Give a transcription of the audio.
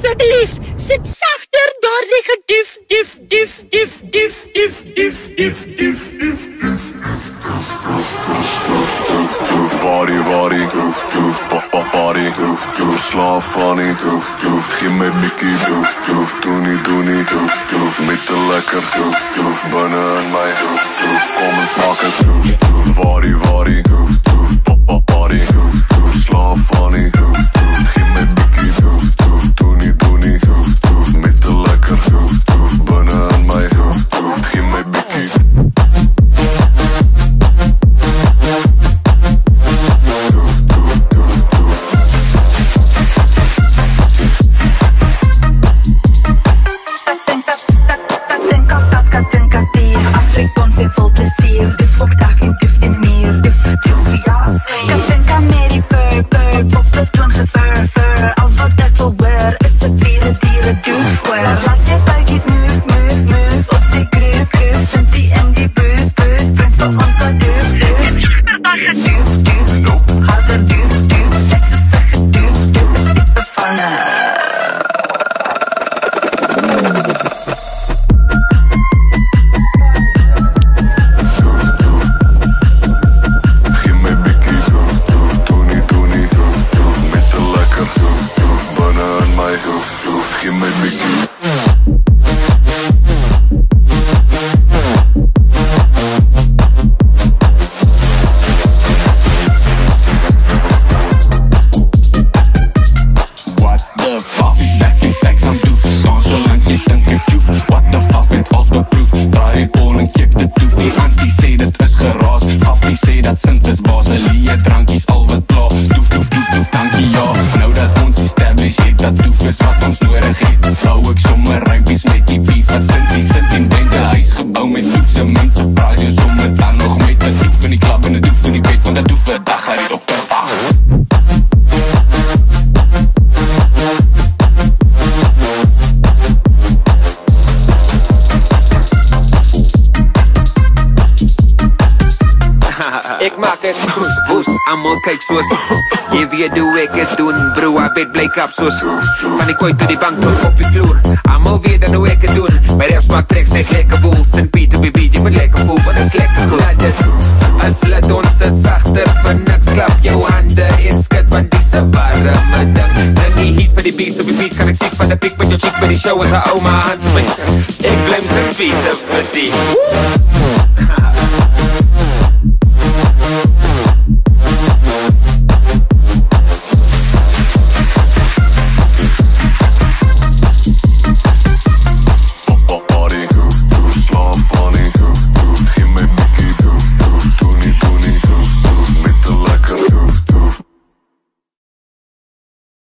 asseblief, sit sagter daardie gedief, dief, dief, dief, dief, dief, dief, dief, dief, dief, dief. Body, body, doof, doof, papa, body, doof, doof, slaaf, funny, doof, doof, gee my bikkie, doof, doof, doenie, doof, doof, met te lekker, doof, doof, binne in my, doof, doof, kom en smaak het, doof, doof, body, body, doof, doof, papa, body, doof, doof, slaaf, funny, doof, doof, gee my bikkie, doof, doof, doenie, doof, doof, met te lekker, doof, doof, binne in my, doof, doof, gee my bikkie. Afrikaans en vol plesier, duf op dak en duf in meer, duf, duf, ja. Ek dink aan Mary Purr, Purr, pop de toon gefur, fur, al wat ek wil hoor, is het dieren, doof, hoor. Laat jy buikies move, move, move, op die groove, groove, vind die in die booth, booth, bring vir ons dat doof, doof. Doof, doof, doof, harder doof, doof, ek so sê doof, doof, het diepe vanne. Almal kyk soos jy weet hoe ek het doen, bro, I bet blyk op soos van die kooi tot die bank tot op die vloer. Almal weet dan hoe ek het doen, my raps maak tracks net lekker voel, St. Peter BB, die wil lekker voel, want is lekker goed. As laat ons sit sachter, van niks klap jou hande en skit, want die se warme ding. Dis die heat vir die beats op die beat, kan ek siek van die piek met jou cheek by die show as haar ou my hand spring. Ek blim St. Peter vir die